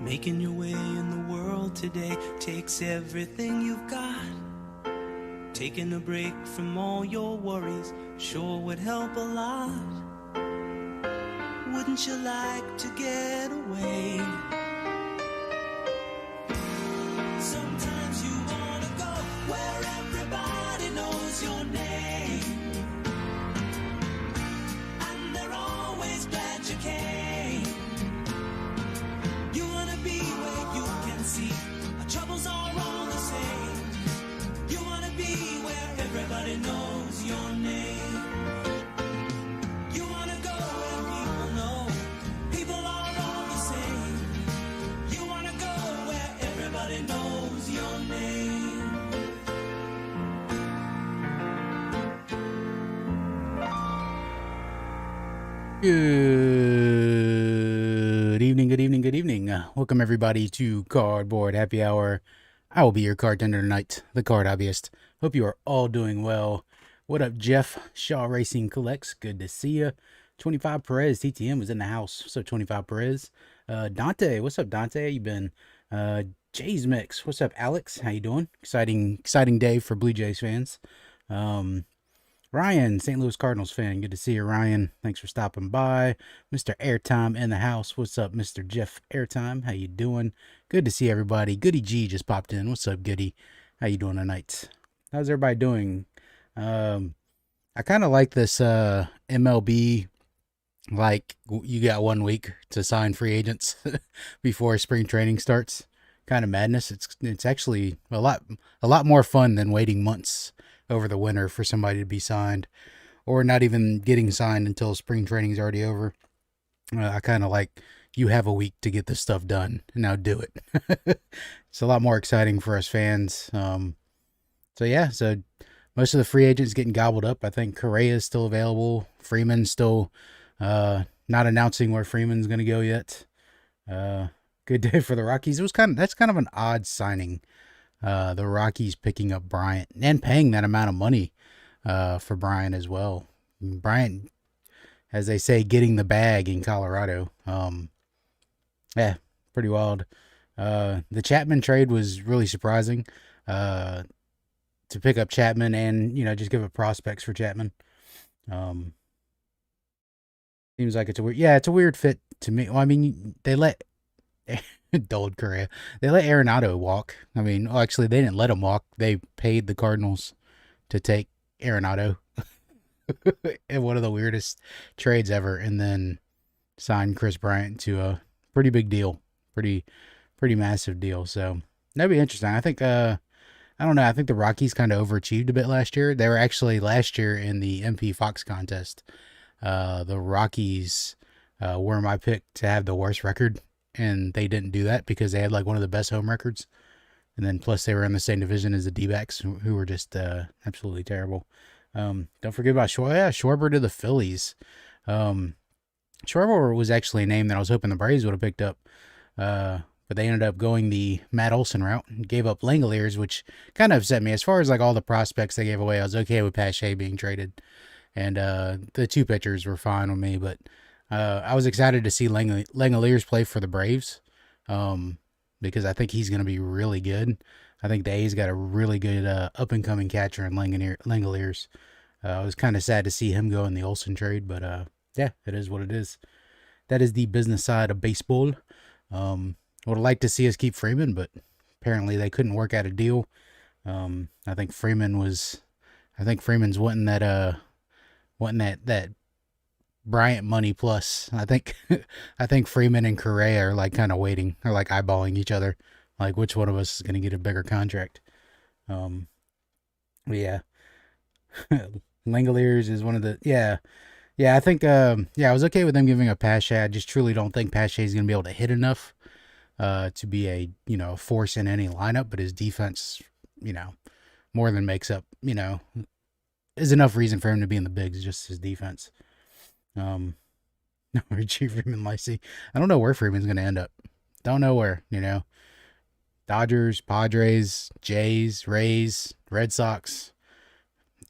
Making your way in the world today takes everything you've got. Taking a break from all your worries sure would help a lot. Wouldn't you like to get away? Sometimes you wanna go where everybody knows your name, and they're always glad you came. You wanna be where you can see our troubles are all the same. You wanna be where everybody knows your name. You wanna go where people know people are all the same. You wanna go where everybody knows your name. Good evening, good evening, good evening. Welcome everybody to Cardboard Happy Hour. I will be your card tender tonight, the card hobbyist. Hope you are all doing well. What up, Jeff? Shaw Racing Collects. Good to see you. 25 Perez TTM was in the house. What's up, 25 Perez? Dante, what's up, Dante? How you been? Jays Mix, what's up, Alex? How you doing? Exciting day for Blue Jays fans. Ryan, St. Louis Cardinals fan. Good to see you, Ryan. Thanks for stopping by. Mr. Airtime in the house. What's up, Mr. Jeff Airtime? How you doing? Good to see everybody. Goody G just popped in. What's up, Goody? How you doing tonight? How's everybody doing? I kind of like this MLB. Like, you got 1 week to sign free agents before spring training starts. Kind of madness. It's actually a lot more fun than waiting months over the winter for somebody to be signed, or not even getting signed until spring training's already over. I kind of like, you have a week to get this stuff done, and now do it. It's a lot more exciting for us fans. So most of the free agents getting gobbled up. I think Correa is still available. Freeman's still not announcing where Freeman's going to go yet. Good day for the Rockies. That's kind of an odd signing. The Rockies picking up Bryant and paying that amount of money for Bryant as well. Bryant, as they say, getting the bag in Colorado. Pretty wild. The Chapman trade was really surprising. To pick up Chapman and just give up prospects for Chapman. Seems like it's a weird fit to me. Well, I mean, they let Dulled Correa. They let Arenado walk. I mean, actually, they didn't let him walk. They paid the Cardinals to take Arenado in one of the weirdest trades ever, and then signed Chris Bryant to a pretty big deal, pretty massive deal. So that'd be interesting. I think I don't know. I think the Rockies kind of overachieved a bit last year. They were actually last year in the MP Fox contest. The Rockies were my pick to have the worst record. And they didn't do that because they had like one of the best home records. And then plus they were in the same division as the D-backs, who were just absolutely terrible. Don't forget about Schwarber to the Phillies. Schwarber was actually a name that I was hoping the Braves would have picked up. But they ended up going the Matt Olson route and gave up Langoliers, which kind of upset me. As far as like all the prospects they gave away, I was okay with Pache being traded. And the two pitchers were fine with me, but I was excited to see Langoliers play for the Braves because I think he's going to be really good. I think the A's got a really good up-and-coming catcher in Langoliers. I was kind of sad to see him go in the Olsen trade, but yeah, it is what it is. That is the business side of baseball. Would have liked to see us keep Freeman, but apparently they couldn't work out a deal. I think Freeman's wanting that Bryant money plus. I think Freeman and Correa are like kind of waiting, or like eyeballing each other, like which one of us is going to get a bigger contract. But yeah, Langoliers is one of the I think I was okay with them giving up Pache. I just truly don't think Pache is going to be able to hit enough to be a force in any lineup, but his defense more than makes up is enough reason for him to be in the bigs. Just his defense. Richie Freeman Lacey. I don't know where Freeman's going to end up. Don't know where, Dodgers, Padres, Jays, Rays, Red Sox.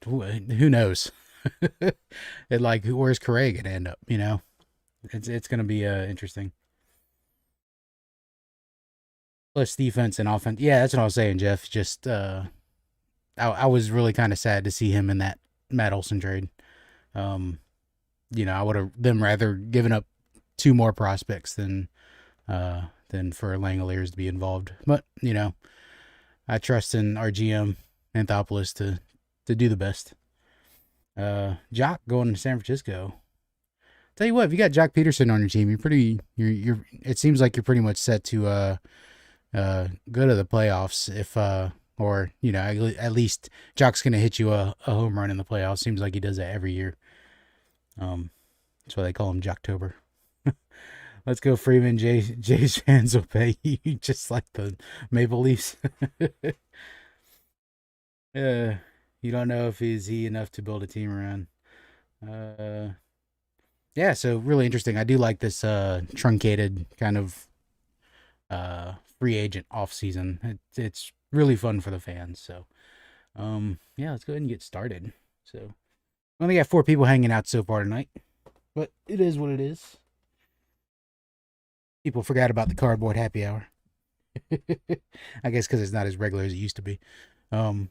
Who knows? Where's Correa going to end up, It's going to be interesting. plus defense and offense. Yeah, that's what I was saying, Jeff. Just I was really kind of sad to see him in that Matt Olson trade. Um, I would have them rather given up two more prospects than for Langoliers to be involved. But I trust in our GM Anthopoulos to do the best. Jock going to San Francisco. Tell you what, if you got Jock Peterson on your team, you're it seems like you're pretty much set to go to the playoffs if or at least Jock's gonna hit you a home run in the playoffs. Seems like he does that every year. That's why they call him Jocktober. Let's go, Freeman. Jay's fans will pay you just like the Maple Leafs. You don't know if he's enough to build a team around. Yeah, so really interesting. I do like this truncated kind of free agent off season. It's really fun for the fans. So, yeah, let's go ahead and get started. So, we only got 4 people hanging out so far tonight, but it is what it is. People forgot about the cardboard happy hour. I guess because it's not as regular as it used to be. But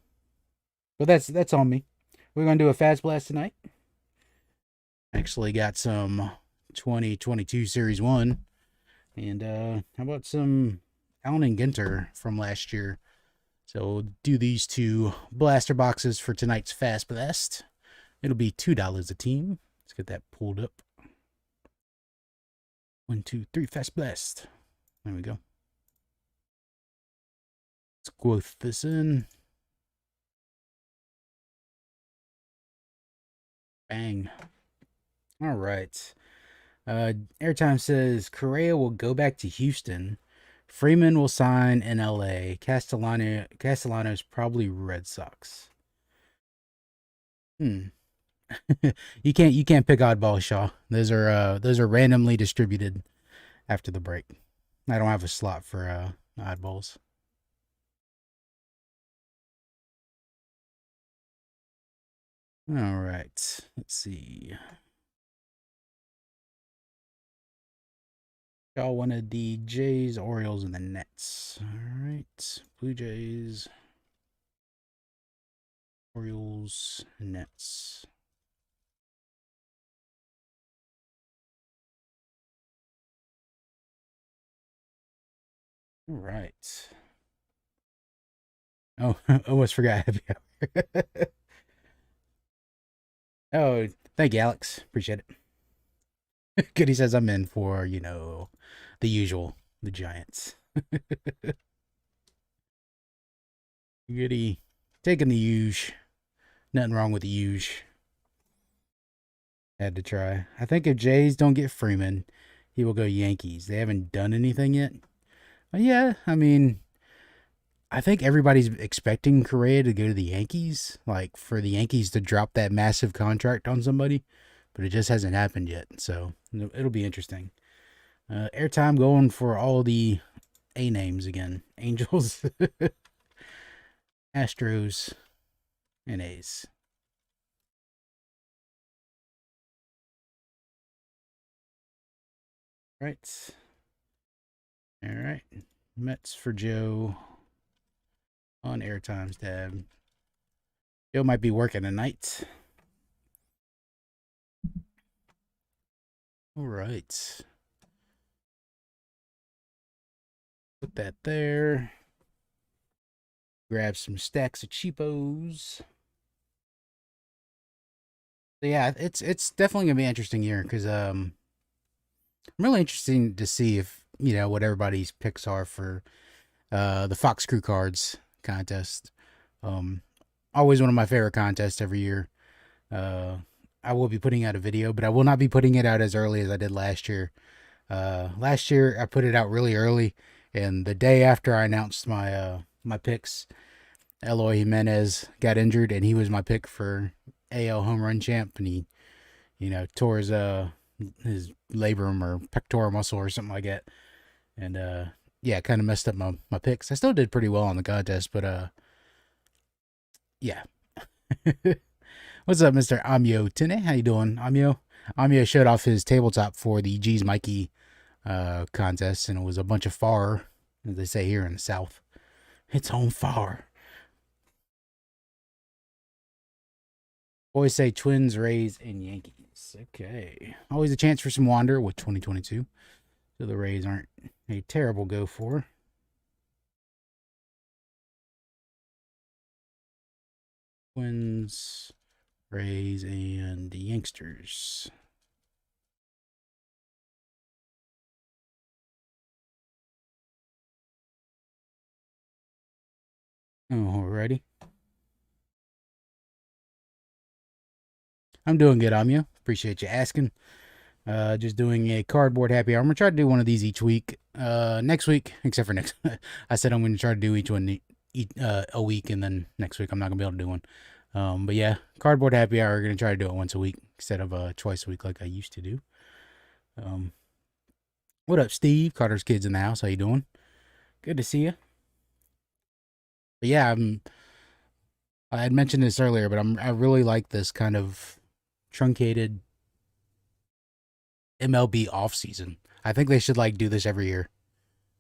that's on me. We're gonna do a fast blast tonight. Actually got some 2022 Series 1. And how about some Allen and Ginter from last year? So we'll do these 2 blaster boxes for tonight's fast blast. It'll be $2 a team. Let's get that pulled up. 1, 2, 3, fast blast. There we go. Let's quote this in. Bang. All right. Airtime says Correa will go back to Houston. Freeman will sign in LA. Castellanos probably Red Sox. You can't pick oddball, Shaw. Those are randomly distributed after the break. I don't have a slot for oddballs. All right. Let's see. Y'all wanted the Jays, Orioles, and the Nets. All right. Blue Jays, Orioles, Nets. All right. Oh, almost forgot happy hour. Oh, thank you, Alex. Appreciate it. Goody says I'm in for, the usual, the Giants. Goody. Taking the huge. Nothing wrong with the huge. Had to try. I think if Jays don't get Freeman, he will go Yankees. They haven't done anything yet. But yeah, I mean, I think everybody's expecting Correa to go to the Yankees, like for the Yankees to drop that massive contract on somebody, but it just hasn't happened yet. So it'll be interesting. Airtime going for all the A names again. Angels, Astros, and A's. Right. All right. Mets for Joe on Airtime's tab. Joe might be working tonight. All right. Put that there. Grab some stacks of cheapos. So yeah, it's definitely gonna be an interesting year because I'm really interested to see if what everybody's picks are for the Fox Crew Cards contest. Always one of my favorite contests every year. I will be putting out a video, but I will not be putting it out as early as I did last year. Last year I put it out really early, and the day after I announced my picks, Eloy Jimenez got injured, and he was my pick for AL home run champ, and he, tore his labrum or pectoral muscle or something like that, and yeah, kind of messed up my picks. I still did pretty well on the contest, but yeah. What's up, Mr. Amio Tine? How you doing, Amio? Amio showed off his tabletop for the G's Mikey contest, and it was a bunch of FAR as they say here in the South. It's on fire. Boys say Twins, Rays, and Yankees. Okay. Always a chance for some wander with 2022. So the Rays aren't a terrible go for. Twins, Rays, and the Youngsters. Alrighty. I'm doing good, Amya. Appreciate you asking. Just doing a cardboard happy hour. I'm gonna try to do one of these each week. Next week, except for next. I said I'm gonna try to do each one a week, and then next week I'm not gonna be able to do one. But yeah, cardboard happy hour. We're gonna try to do it once a week instead of twice a week like I used to do. What up, Steve? Carter's kids in the house. How you doing? Good to see you. But yeah, I had mentioned this earlier, but I really like this kind of truncated MLB off season. I think they should like do this every year.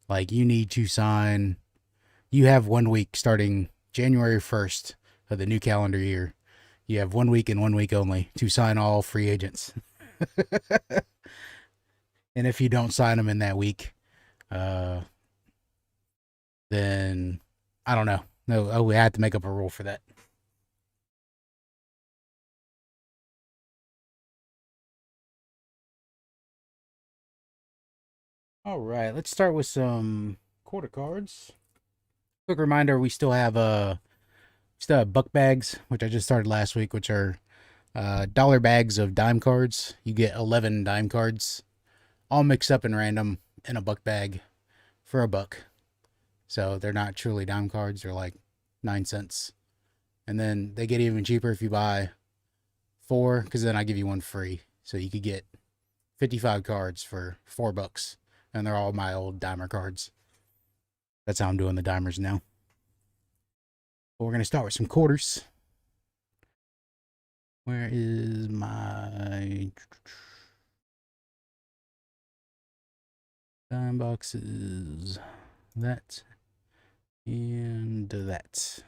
Like you need to sign. You have 1 week starting January 1st of the new calendar year. You have 1 week and 1 week only to sign all free agents. And if you don't sign them in that week, then I don't know. No, we had to make up a rule for that. All right, let's start with some quarter cards. Quick reminder: we still have buck bags, which I just started last week, which are dollar bags of dime cards. You get 11 dime cards, all mixed up and random in a buck bag for $1. So they're not truly dime cards; they're like 9 cents. And then they get even cheaper if you buy 4, because then I give you one free. So you could get 55 cards for $4, and they're all my old dimer cards. That's how I'm doing the dimers now. But we're gonna start with some quarters. Where is my dime boxes? That and that.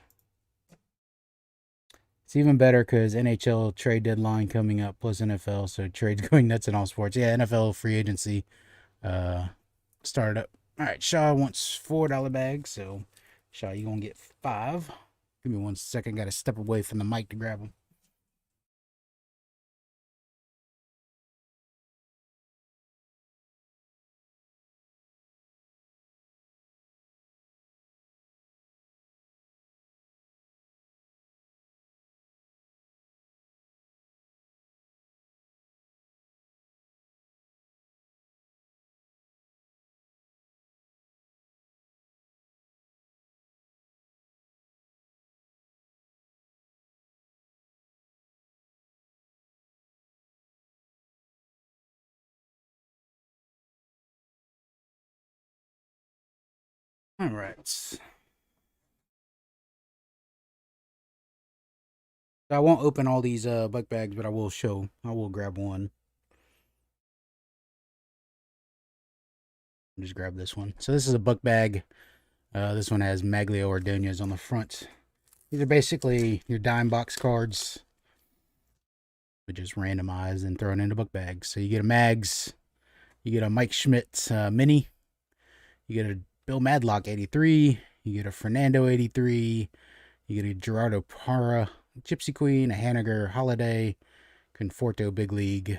It's even better because NHL trade deadline coming up plus NFL, so trades going nuts in all sports. Yeah, NFL free agency started up. All right, Shaw wants $4 bags, so Shaw, you gonna get 5. Give me 1 second. Got to step away from the mic to grab them. All right. So I won't open all these buck bags, but I will grab one. Just grab this one. So this is a buck bag. This one has Maglio Ordonez on the front. These are basically your dime box cards, but just randomized and thrown into book bags. So you get a Mags, you get a Mike Schmidt mini, you get a Bill Madlock 83, you get a Fernando 83, you get a Gerardo Parra, Gypsy Queen, a Haniger Holiday, Conforto Big League,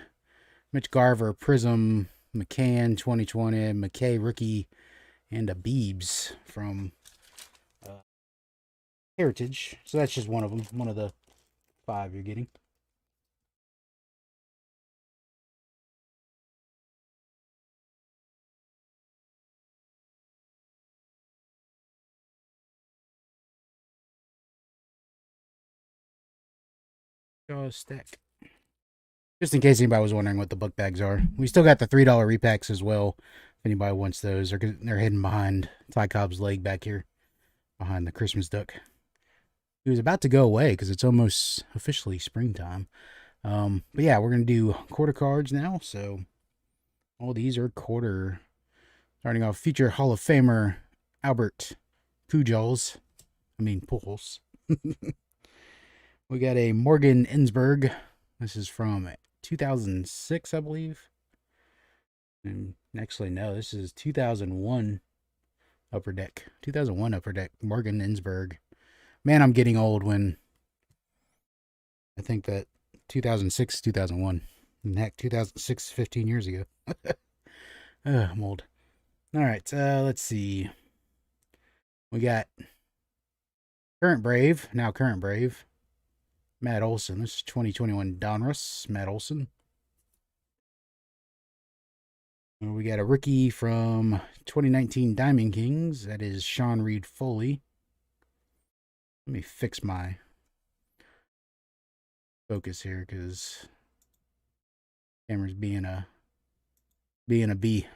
Mitch Garver Prism, McCann 2020, McKay Rookie, and a Beebs from Heritage. So that's just one of them, one of the 5 you're getting. Stack. Just in case anybody was wondering what the book bags are, we still got the $3 repacks as well. If anybody wants those, they're hidden behind Ty Cobb's leg back here, behind the Christmas duck. He was about to go away because it's almost officially springtime. But yeah, we're gonna do quarter cards now. So all these are quarter. Starting off, future Hall of Famer Albert Pujols. Pujols. We got a Morgan Ensberg. This is from 2006, I believe. And actually, no, this is 2001 Upper Deck. 2001 Upper Deck. Morgan Ensberg. Man, I'm getting old when I think that 2006, 2001. And heck, 2006, 15 years ago. I'm old. All right, let's see. We got current Brave, now current Brave, Matt Olson. This is 2021 Donruss, Matt Olson. We got a rookie from 2019 Diamond Kings. That is Sean Reed Foley. Let me fix my focus here because camera's being a bee.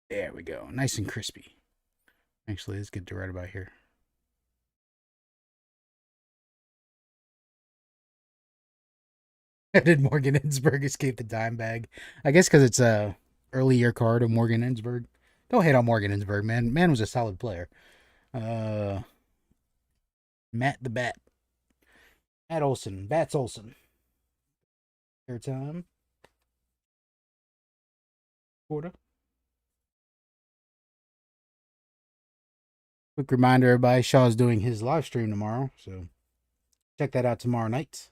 There we go. Nice and crispy. Actually, let's get to right about here. Did Morgan Ensberg escape the dime bag? I guess because it's a early year card of Morgan Ensberg. Don't hate on Morgan Ensberg, man. Man was a solid player. Matt the Bat. Matt Olson. Bats Olson. Airtime. Quarter. Quick reminder, everybody, Shaw's doing his live stream tomorrow, so check that out tomorrow night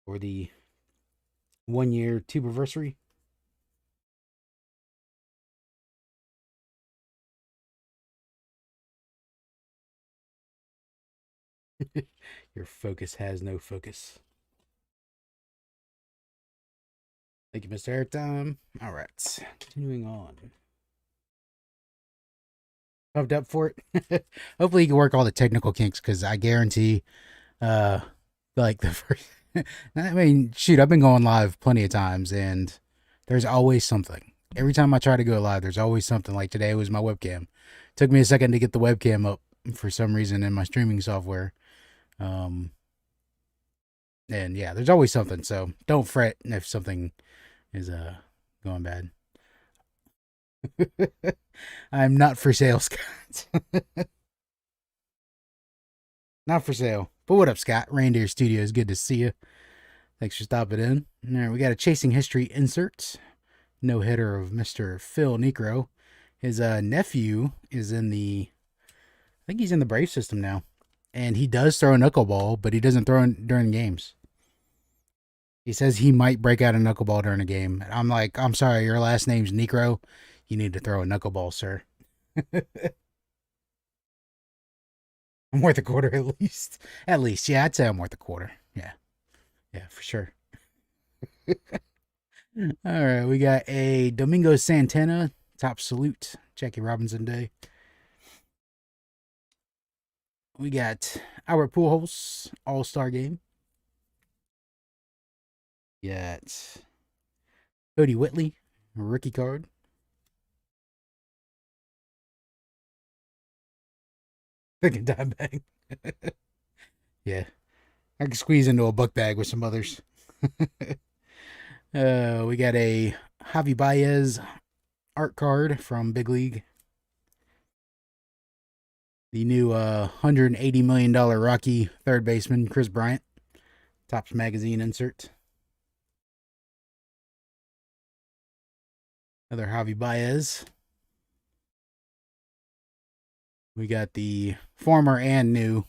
for the 1 year tube anniversary. Your focus has no focus. Thank you, Mr. Airtime. All right, continuing on. Pumped up for it. Hopefully, you can work all the technical kinks because I guarantee, like the first. Shoot, I've been going live plenty of times, and there's always something. Every time I try to go live, there's always something. Like today was my webcam. Took me a second to get the webcam up for some reason in my streaming software. And yeah, there's always something. So don't fret if something is going bad. I'm not for sale, Scott. Not for sale. But what up, Scott? Reindeer Studios, good to see you. Thanks for stopping in. All right, we got a Chasing History insert. No hitter of Mr. Phil Necro. His nephew is in the, I think he's in the Brave system now. And he does throw a knuckleball, but he doesn't throw it during games. He says he might break out a knuckleball during a game. I'm like, I'm sorry, your last name's Necro. You need to throw a knuckleball, sir. I'm worth a quarter at least. At least, yeah, I'd say I'm worth a quarter. Yeah, for sure. All right, we got a Domingo Santana top salute, Jackie Robinson Day. We got Albert Pujols All-Star Game. Got Cody Whitley rookie card. Fucking dime bag. Yeah, I can squeeze into a book bag with some others. We got a Javi Baez art card from Big League. The new $180 million Rocky third baseman, Chris Bryant. Topps Magazine insert. Another Javi Baez. We got the former and new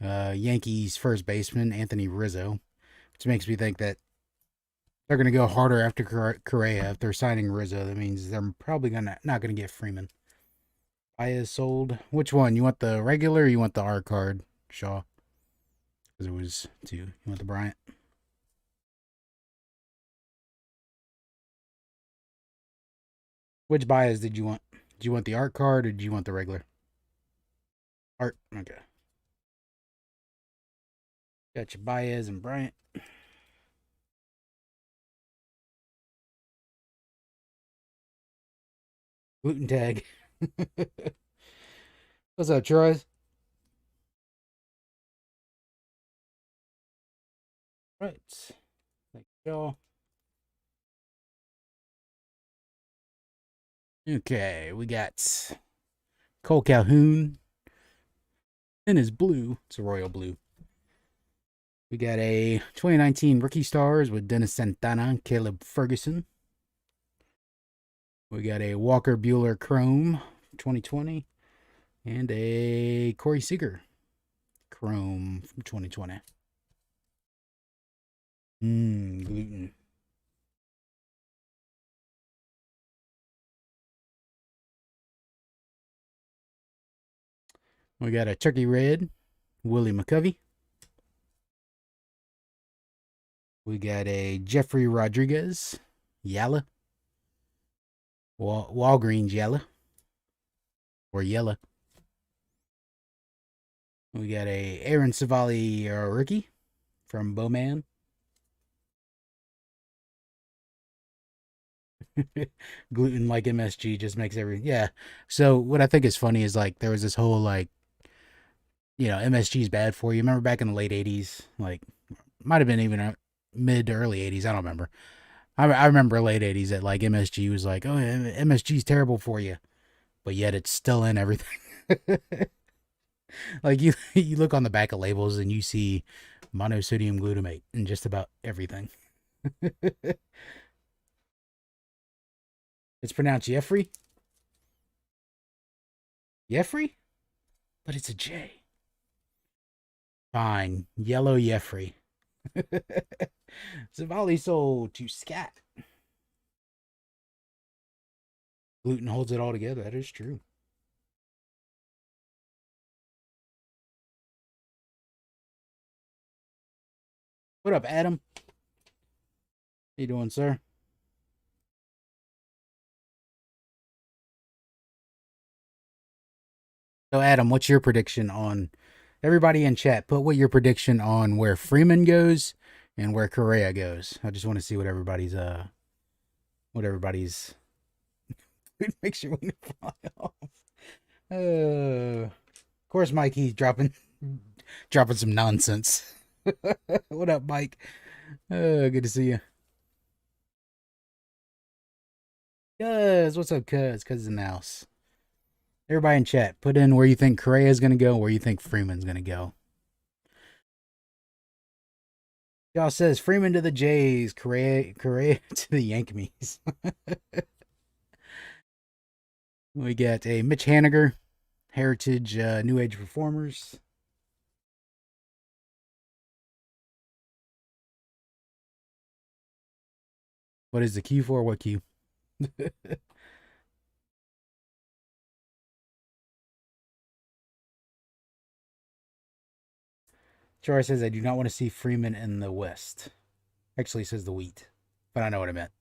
Yankees first baseman, Anthony Rizzo, which makes me think that they're going to go harder after Correa. If they're signing Rizzo, that means they're probably not going to get Freeman. Baez sold. Which one? You want the regular or you want the art card, Shaw? Because it was two. You want the Bryant? Which Baez did you want? Do you want the art card or do you want the regular? Art. Okay. Got your Baez and Bryant. Gluten tag. What's up, Troy? Right. Thank y'all. Okay, we got Cole Calhoun in his blue. It's a royal blue. We got a 2019 Rookie Stars with Dennis Santana and Caleb Ferguson. We got a Walker Bueller Chrome 2020 and a Corey Seager Chrome from 2020. Gluten. We got a Turkey Red Willie McCovey. We got a Jeffrey Rodriguez Yalla. Walgreens Yalla. Or Yella. We got a Aaron Savali Ricky from Bowman. Gluten like MSG just makes everything. Yeah. So what I think is funny is like there was this whole like, MSG is bad for you. Remember back in the late 80s? Like, might have been even mid to early 80s. I don't remember. I remember late 80s that like MSG was like, oh, MSG is terrible for you. But yet it's still in everything. Like you look on the back of labels and you see monosodium glutamate in just about everything. It's pronounced Jeffrey. Jeffrey? But it's a J. Fine. Yellow Jeffrey. Zavali sold to Scat. Gluten holds it all together. That is true. What up, Adam? How you doing, sir? So, Adam, what's your prediction on everybody in chat? Put what your prediction on where Freeman goes and where Correa goes. I just want to see what everybody's make sure we can fly off. Of course, Mike, he's dropping some nonsense. What up, Mike? Good to see you. Cuz, what's up, cuz? Cuz in the house. Everybody in chat, put in where you think Correa is gonna go, where you think Freeman's gonna go. Y'all says Freeman to the Jays, Correa to the Yankees. We got a Mitch Haniger, Heritage New Age Performers. What is the Q for? What Q? Char says I do not want to see Freeman in the West. Actually, says the Wheat, but I know what I meant.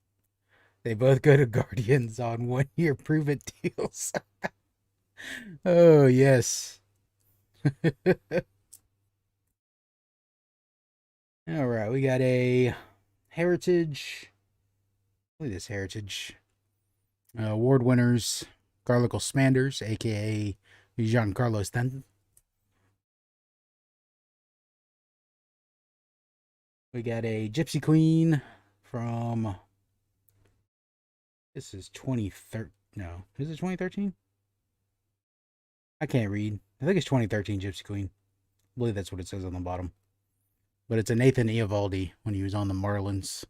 They both go to Guardians on 1 year prove it deals. Oh yes. All right, we got a Heritage. Look at this Heritage. Award winners Garlicle Smanders, aka Giancarlo Stanton. We got a Gypsy Queen from. This is 2013. No, is it 2013? I can't read. I think it's 2013 Gypsy Queen. I believe that's what it says on the bottom. But it's a Nathan Eovaldi when he was on the Marlins.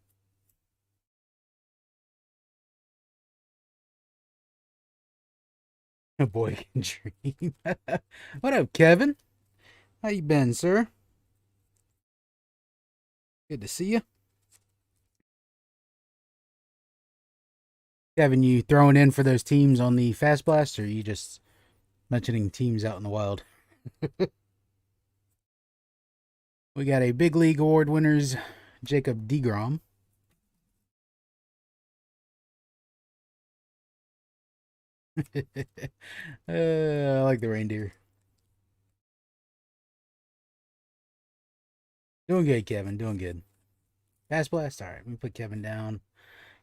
A boy can dream. What up, Kevin? How you been, sir? Good to see you. Kevin, you throwing in for those teams on the Fast Blast, or are you just mentioning teams out in the wild? We got a Big League Award winners, Jacob DeGrom. I like the reindeer. Doing good, Kevin. Doing good. Fast Blast. All right, let me put Kevin down.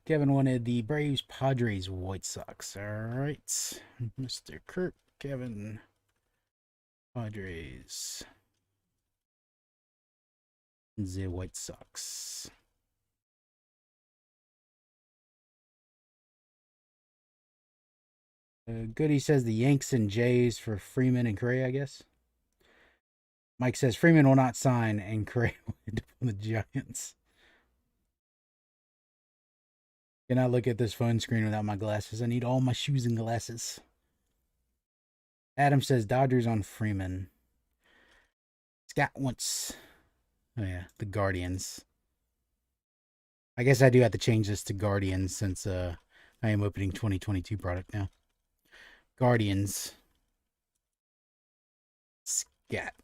Kevin wanted the Braves, Padres, White Sox. All right, Mr. Kirk, Kevin, Padres, the White Sox. Goody says the Yanks and Jays for Freeman and Correa, I guess. Mike says Freeman will not sign and Correa will end up on the Giants. Can I look at this phone screen without my glasses? I need all my shoes and glasses. Adam says Dodgers on Freeman. Scott wants. Oh, yeah, the Guardians. I guess I do have to change this to Guardians since I am opening 2022 product now. Guardians. Scat.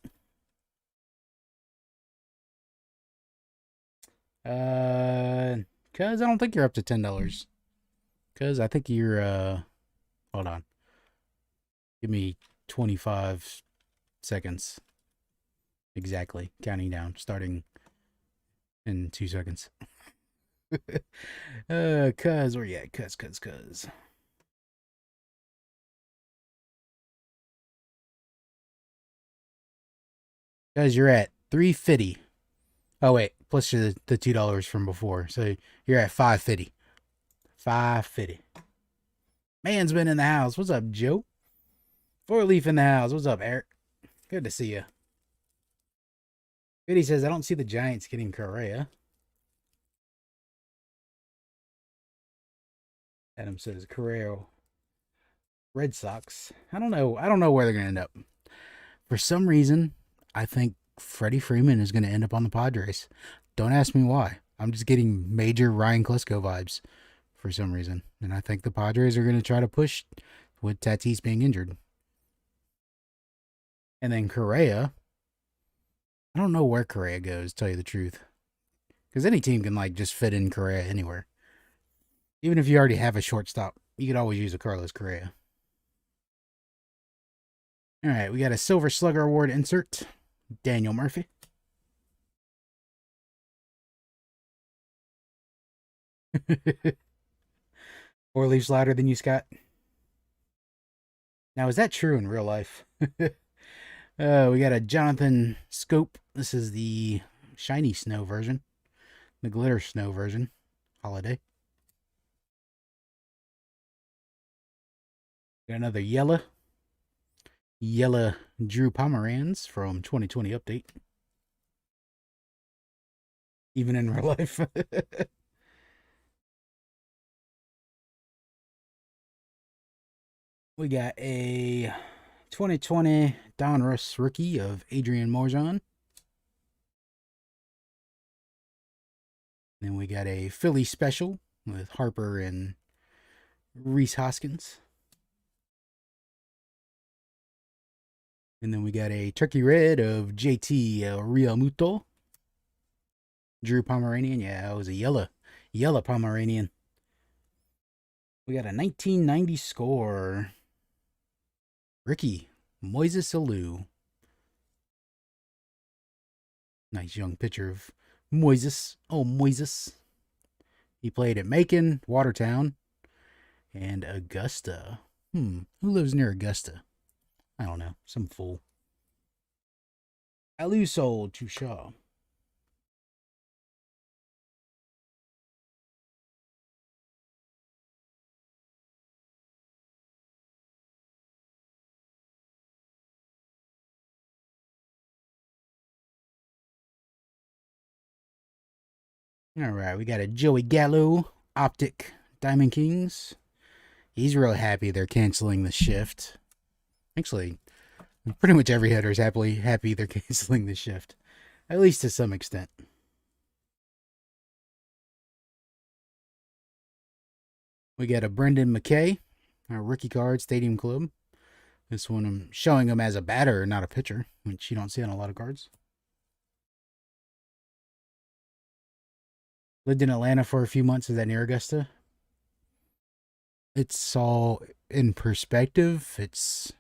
Cause I don't think you're up to $10. Cause I think you're hold on. Give me 25 seconds. Exactly. Counting down. Starting in 2 seconds. Cuz where you at? Cuz. Cuz you're at 350. Oh wait, plus the $2 from before. So you're at 550. 550. Man's been in the house. What's up, Joe? Four Leaf in the house. What's up, Eric? Good to see you. Goody says, I don't see the Giants getting Correa. Adam says, Correa, Red Sox. I don't know. I don't know where they're going to end up. For some reason, I think Freddie Freeman is going to end up on the Padres. Don't ask me why. I'm just getting major Ryan Klesko vibes for some reason. And I think the Padres are going to try to push with Tatis being injured. And then Correa, I don't know where Correa goes, to tell you the truth. Because any team can like just fit in Correa anywhere. Even if you already have a shortstop, you could always use a Carlos Correa. All right, we got a Silver Slugger Award insert. Daniel Murphy. Four leaves louder than you, Scott. Now, is that true in real life? We got a Jonathan Scope. This is the shiny snow version, the glitter snow version. Holiday. Got another yellow Drew Pomeranz from 2020 update. Even in real life. We got a 2020 Donruss rookie of Adrian Morjon. Then we got a Philly special with Harper and Reese Hoskins. And then we got a turkey red of JT Realmuto. Drew Pomeranian. Yeah, it was a yellow Pomeranian. We got a 1990 score. Ricky Moises Alou. Nice young picture of Moises. Oh, Moises. He played at Macon, Watertown, and Augusta. Who lives near Augusta? I don't know. Some fool. Alou sold to Shaw. All right, we got a Joey Gallo Optic Diamond Kings. He's really happy they're canceling the shift. Actually, pretty much every hitter is happy they're canceling the shift, at least to some extent. We got a Brendan McKay, our rookie card, Stadium Club. This one I'm showing him as a batter, not a pitcher, which you don't see on a lot of cards. Lived in Atlanta for a few months. Is that near Augusta? It's all in perspective. It's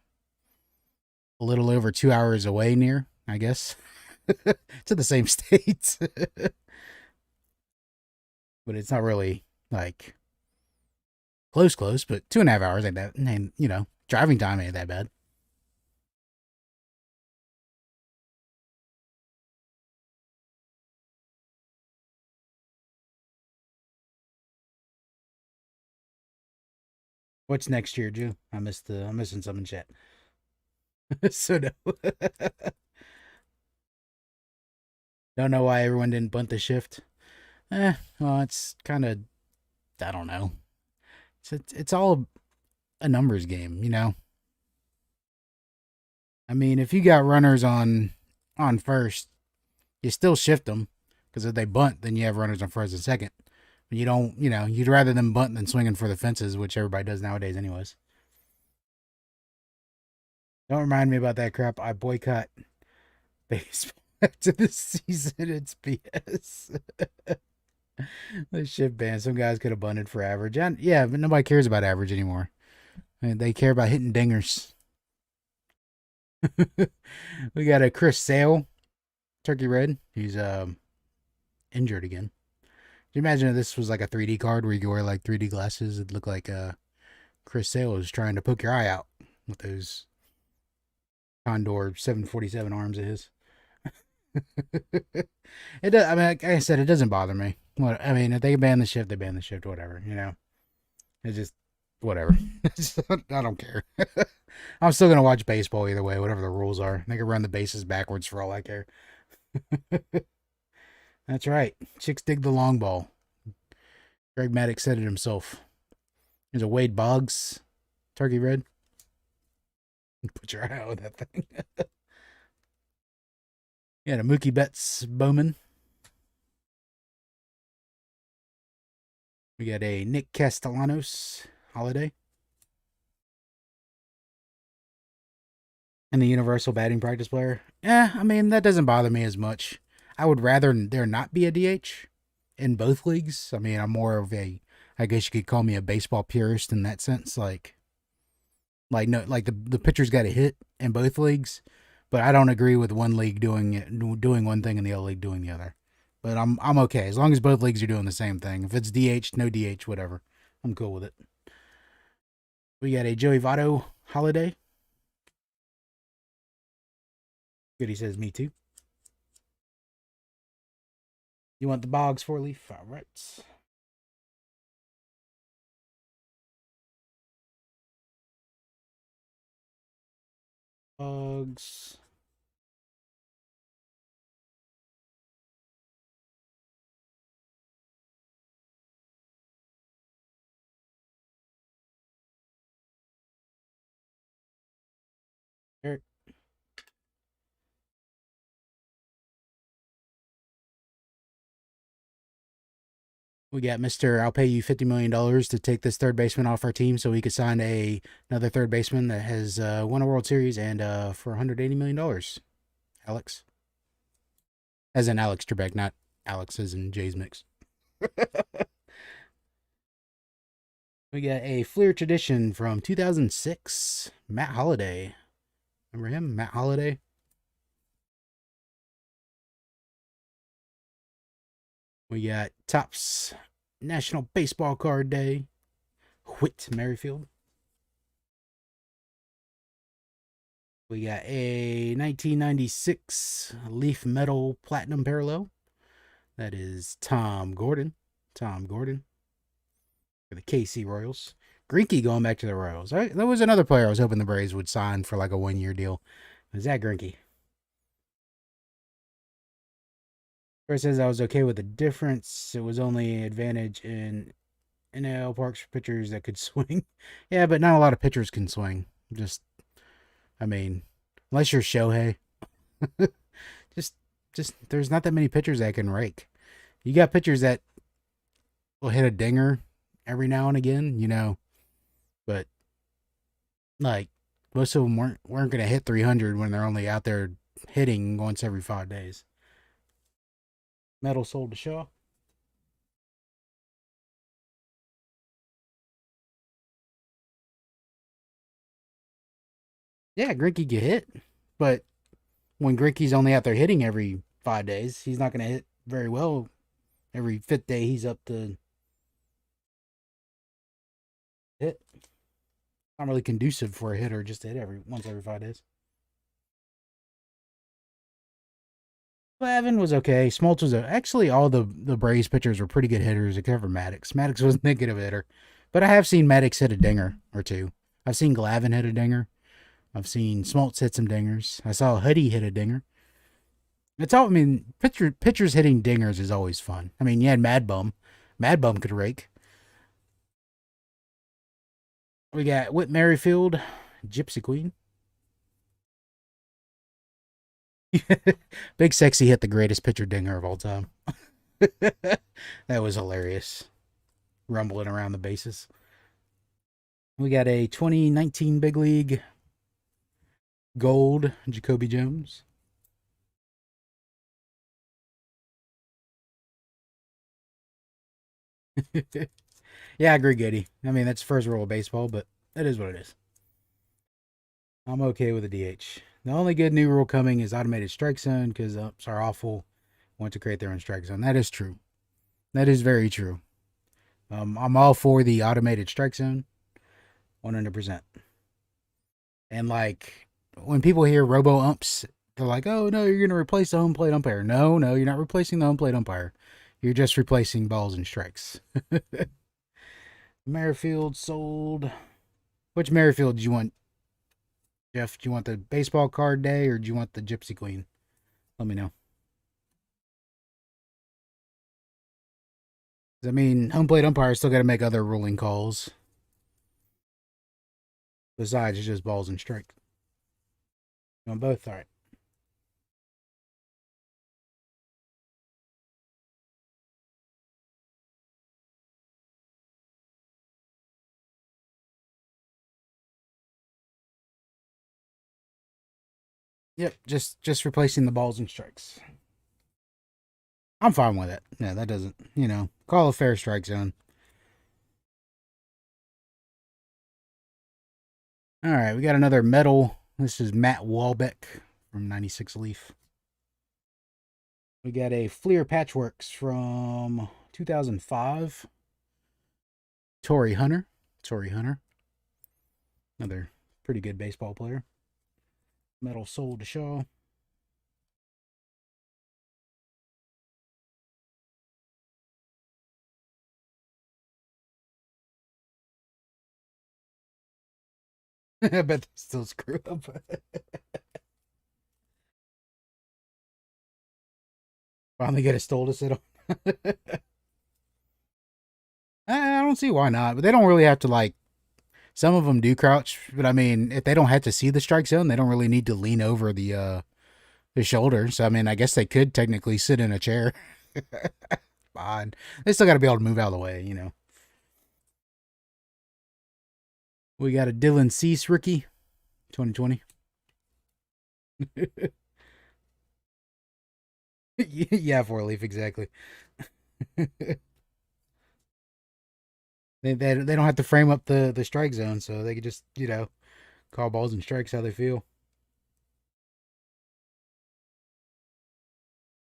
a little over 2 hours away near, I guess. To the same states. But it's not really like close, but 2.5 hours ain't that, and driving time ain't that bad. What's next year, Drew? I'm missing some in chat. So no. Don't know why everyone didn't bunt the shift. Well, it's kind of, I don't know. It's all a numbers game, you know. I mean, if you got runners on first, you still shift them because if they bunt, then you have runners on first and second. But you don't, you know, you'd rather them bunt than swinging for the fences, which everybody does nowadays, anyways. Don't remind me about that crap. I boycott baseball after this season. It's BS. The shit ban. Some guys could have bunted for average. And yeah, but nobody cares about average anymore. I mean, they care about hitting dingers. We got a Chris Sale, Turkey Red. He's injured again. Can you imagine if this was like a 3D card where you could wear like 3D glasses? It'd look like Chris Sale was trying to poke your eye out with those Condor 747 arms of his. It does, I mean, like I said, it doesn't bother me. What I mean, if they ban the shift, they ban the shift. Whatever, you know. It's just whatever. I don't care. I'm still gonna watch baseball either way, whatever the rules are. They can run the bases backwards for all I care. That's right. Chicks dig the long ball. Greg Maddox said it himself. There's a Wade Boggs, Turkey Red. Put your eye out with that thing. Yeah, the Mookie Betts Bowman. We got a Nick Castellanos Holiday. And the Universal Batting Practice Player. I mean, that doesn't bother me as much. I would rather there not be a DH in both leagues. I mean, I'm more of a, I guess you could call me a baseball purist in that sense. No, like the pitcher's got to hit in both leagues, but I don't agree with one league doing one thing and the other league doing the other. But I'm okay as long as both leagues are doing the same thing. If it's DH, no DH, whatever, I'm cool with it. We got a Joey Votto Holiday. Good, he says me too. You want the Boggs 4-leaf? All right. Boggs. Eric. We got Mr. I'll pay you $50 million to take this third baseman off our team so we could sign another third baseman that has won a World Series and for $180 million. Alex. As in Alex Trebek, not Alex as in Jay's mix. We got a Fleer Tradition from 2006. Matt Holliday. Remember him? Matt Holliday? We got Topps National Baseball Card Day. Whit Merrifield. We got a 1996 Leaf Metal Platinum Parallel. That is Tom Gordon. Tom Gordon for the KC Royals. Greinke going back to the Royals. That was another player I was hoping the Braves would sign for like a 1-year deal. Zach Greinke. First says I was okay with the difference. It was only advantage in NL parks for pitchers that could swing. Yeah, but not a lot of pitchers can swing. Just, I mean, unless you're Shohei, just there's not that many pitchers that can rake. You got pitchers that will hit a dinger every now and again, you know, but like most of them weren't going to hit 300 when they're only out there hitting once every 5 days. Metal sold to Shaw. Yeah, Greinke get hit, but when Greinke's only out there hitting every 5 days, he's not going to hit very well. Every 5th day, he's up to hit. Not really conducive for a hitter just to hit once every 5 days. Evan was okay. Smoltz was actually all the Braves pitchers were pretty good hitters except for Maddox. Maddox wasn't that good of a hitter, But I have seen Maddox hit a dinger or two. I've seen Glavin hit a dinger. I've seen Smoltz hit some dingers. I saw Hoodie hit a dinger. It's all. I mean, pitchers hitting dingers is always fun. I mean, you had Mad Bum. Mad Bum could rake. We got Whit Merrifield, Gypsy Queen. Big Sexy hit the greatest pitcher dinger of all time. That was hilarious. Rumbling around the bases. We got a 2019 Big League Gold Jacoby Jones. Yeah, I agree, Getty. I mean, that's the first rule of baseball, but it is what it is. I'm okay with the DH. The only good new rule coming is automated strike zone because umps are awful. Want to create their own strike zone. That is true. That is very true. I'm all for the automated strike zone, 100%. And like when people hear robo umps, they're like, "Oh no, you're gonna replace the home plate umpire." No, no, you're not replacing the home plate umpire. You're just replacing balls and strikes. Merrifield sold. Which Merrifield do you want, Jeff? Do you want the baseball card day or do you want the Gypsy Queen? Let me know. I mean, home plate umpires still got to make other ruling calls. Besides, it's just balls and strikes. You want both? All right. Yep, just replacing the balls and strikes. I'm fine with it. Yeah, that doesn't, call a fair strike zone. All right, we got another medal. This is Matt Walbeck from 96 Leaf. We got a Fleer Patchworks from 2005. Torrey Hunter. Another pretty good baseball player. Medal sold to Shaw. I bet they still screw up. Finally get a stole to sit on. I don't see why not, but they don't really have to like. Some of them do crouch, but I mean, if they don't have to see the strike zone, they don't really need to lean over the shoulder. So I mean, I guess they could technically sit in a chair. Fine, they still got to be able to move out of the way. We got a Dylan Cease rookie, 2020. Yeah, four leaf exactly. They don't have to frame up the strike zone, so they could just call balls and strikes how they feel.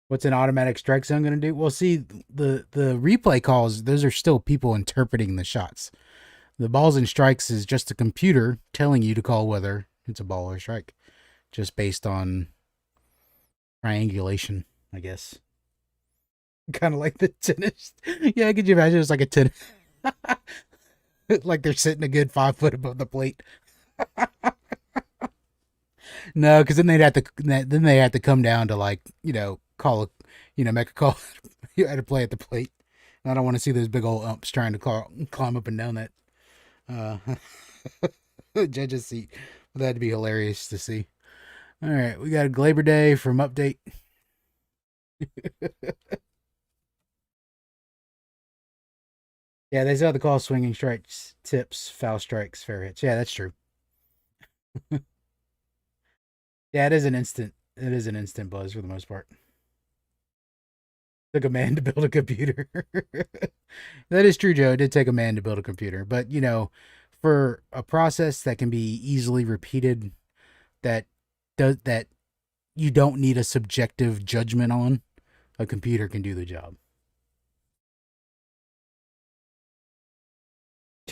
What's an automatic strike zone going to do? Well, see, the replay calls, those are still people interpreting the shots. The balls and strikes is just a computer telling you to call whether it's a ball or a strike, just based on triangulation, I guess. Kind of like the tennis. Yeah, could you imagine it's like a tennis, like they're sitting a good 5 foot above the plate. No, because then they have to come down to like call a make a call. You had to play at the plate. I don't want to see those big old umps trying to climb up and down that uh, judge's seat. That'd be hilarious to see. All right, we got a Glaber Day from Update. Yeah, they still have to call swinging strikes, tips, foul strikes, fair hits. Yeah, that's true. Yeah, it is an instant. It is an instant buzz for the most part. Took a man to build a computer. That is true, Joe. It did take a man to build a computer, but for a process that can be easily repeated, that that you don't need a subjective judgment on, a computer can do the job.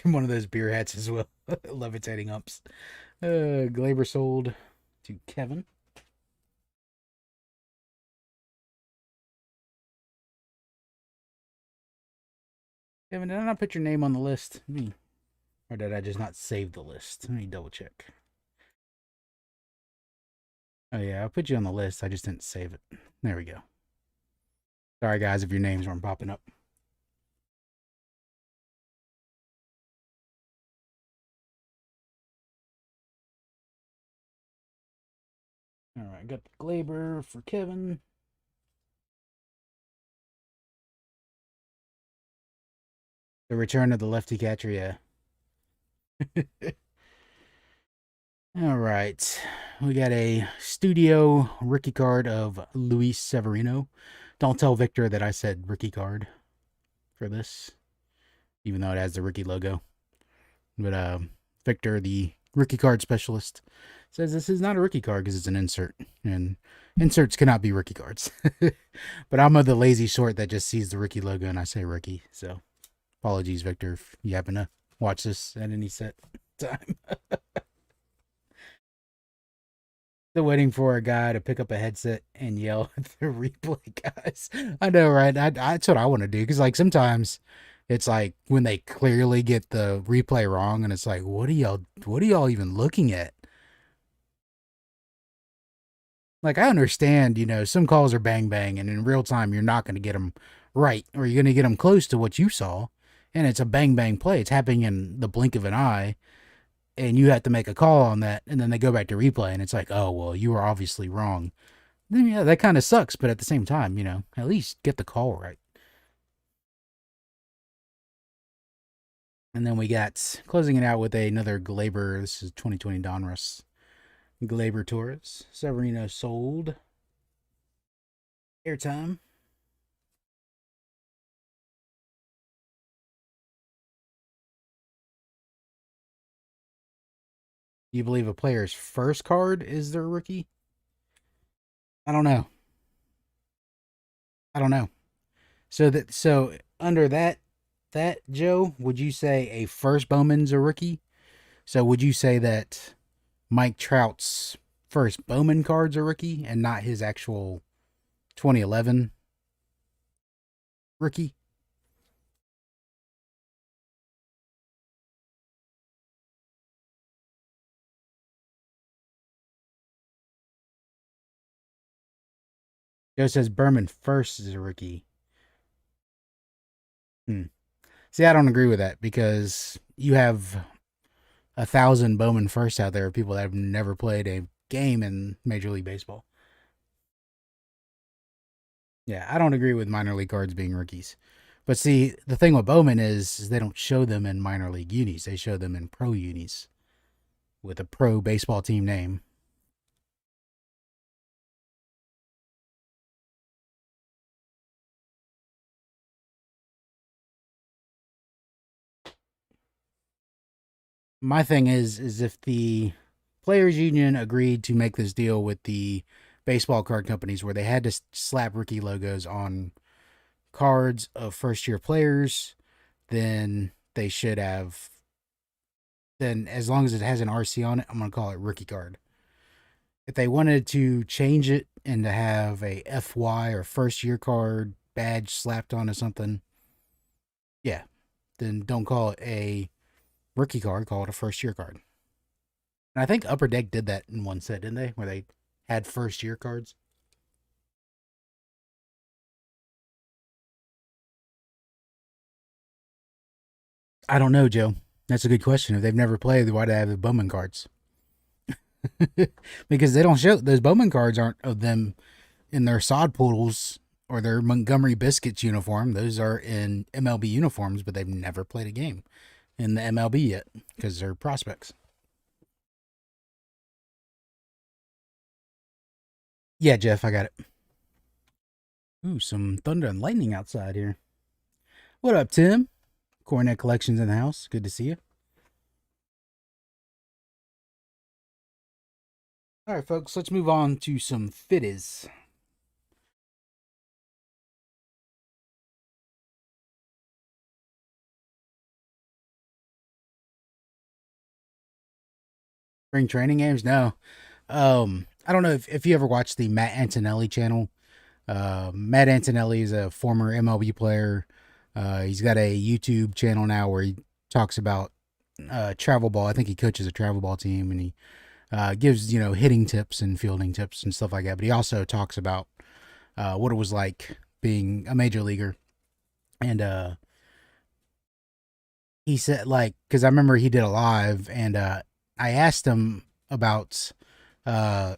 One of those beer hats as well. Levitating umps. Glaber sold to Kevin. Kevin, did I not put your name on the list? Or did I just not save the list? Let me double check. Oh, yeah, I put you on the list. I just didn't save it. There we go. Sorry, guys, if your names weren't popping up. All right, got the Glaber for Kevin. The return of the lefty catcher, yeah. All right. We got a studio rookie card of Luis Severino. Don't tell Victor that I said rookie card for this, even though it has the rookie logo. But Victor, the rookie card specialist, says this is not a rookie card because it's an insert, and inserts cannot be rookie cards. But I'm of the lazy sort that just sees the rookie logo and I say rookie. So apologies, Victor, if you happen to watch this at any set time. Still waiting for a guy to pick up a headset and yell at the replay guys. I know, right? That's what I want to do because, like, sometimes it's like when they clearly get the replay wrong, and it's like, what are y'all even looking at? Like, I understand, some calls are bang bang, and in real time, you're not going to get them right, or you're going to get them close to what you saw, and it's a bang bang play. It's happening in the blink of an eye, and you have to make a call on that, and then they go back to replay, and it's like, oh, well, you were obviously wrong. Then, yeah, that kind of sucks, but at the same time, at least get the call right. And then we got closing it out with another Glaber. This is 2020 Donruss. Glaber Torres. Severino sold. Airtime. You believe a player's first card is their rookie? I don't know. I don't know. So under that Joe, would you say a first Bowman's a rookie? So would you say that Mike Trout's first Bowman card's a rookie and not his actual 2011 rookie? Joe says Berman first is a rookie. See, I don't agree with that because you have 1,000 Bowman firsts out there of people that have never played a game in Major League Baseball. Yeah, I don't agree with minor league cards being rookies. But see, the thing with Bowman is they don't show them in minor league unis. They show them in pro unis with a pro baseball team name. My thing is if the players union agreed to make this deal with the baseball card companies where they had to slap rookie logos on cards of first year players, then they should have. Then as long as it has an RC on it, I'm gonna call it rookie card. If they wanted to change it and to have a FY or first year card badge slapped onto something, yeah, then don't call it a rookie card, call it a first year card. And I think Upper Deck did that in one set, didn't they? Where they had first year cards. I don't know, Joe. That's a good question. If they've never played, why do they have the Bowman cards? Because they don't show those Bowman cards aren't of them in their sod poodles or their Montgomery Biscuits uniform. Those are in MLB uniforms, but they've never played a game in the MLB yet because they're prospects. Yeah, Jeff, I got it. Ooh, some thunder and lightning outside here. What up, Tim? Coronet Collections in the house. Good to see you. All right, folks, let's move on to some Fitties. Spring training games? No. I don't know if you ever watched the Matt Antonelli channel. Matt Antonelli is a former MLB player. He's got a YouTube channel now where he talks about travel ball. I think he coaches a travel ball team, and he gives hitting tips and fielding tips and stuff like that. But he also talks about what it was like being a major leaguer, and he said like because I remember he did a live, and I asked him about uh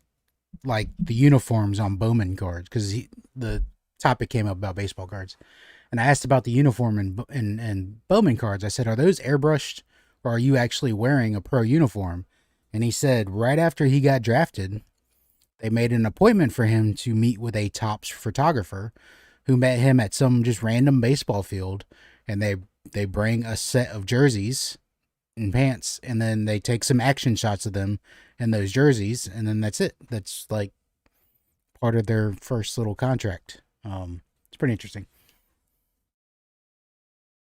like the uniforms on Bowman cards because the topic came up about baseball cards, and I asked about the uniform and Bowman cards. I said, "Are those airbrushed, or are you actually wearing a pro uniform?" And he said, right after he got drafted, they made an appointment for him to meet with a Topps photographer, who met him at some just random baseball field, and they bring a set of jerseys and pants, and then they take some action shots of them in those jerseys, and then that's it. That's like part of their first little contract. It's pretty interesting.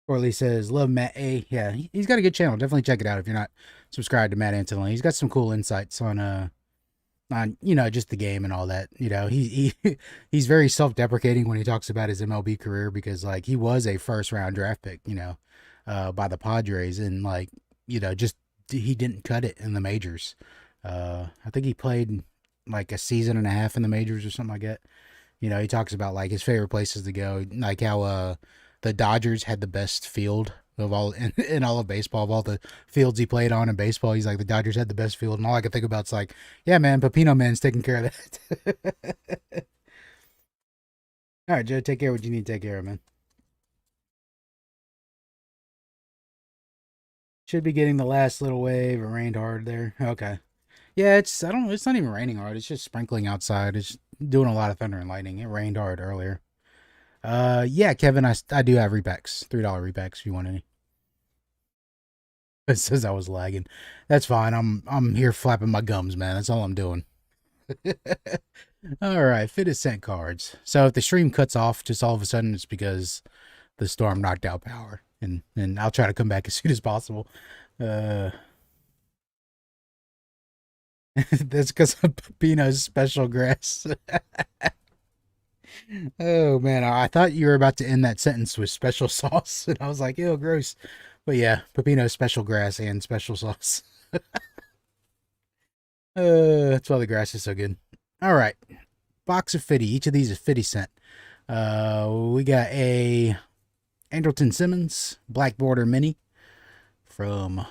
Corley says, "Love Matt A." Yeah, he's got a good channel. Definitely check it out if you're not subscribed to Matt Antonelli. He's got some cool insights on just the game and all that. He's very self-deprecating when he talks about his MLB career because like he was a first-round draft pick, by the Padres, and like just he didn't cut it in the majors. I think he played like a season and a half in the majors or something like that. He talks about like his favorite places to go, like how the Dodgers had the best field of all in all of baseball, of all the fields he played on in baseball. He's like the Dodgers had the best field, and all I can think about is like, yeah, man, Pepino Man's taking care of that. All right, Joe, take care of what you need to take care of, man. Should be getting the last little wave. It rained hard there. Okay. Yeah, I don't it's not even raining hard. It's just sprinkling outside. It's doing a lot of thunder and lightning. It rained hard earlier. Yeah, Kevin, I do have repacks. $3 repacks if you want any. It says I was lagging. That's fine. I'm here flapping my gums, man. That's all I'm doing. All right, Fitties sent cards. So if the stream cuts off, just all of a sudden, it's because the storm knocked out power, and I'll try to come back as soon as possible. Uh, that's because of Pepino's special grass. Oh man, I thought you were about to end that sentence with special sauce, and I was like, ew, gross. But yeah, Pepino's special grass and special sauce. That's why the grass is so good. All right, box of 50. Each of these is 50 cent. We got a Andrelton Simmons Black Border Mini from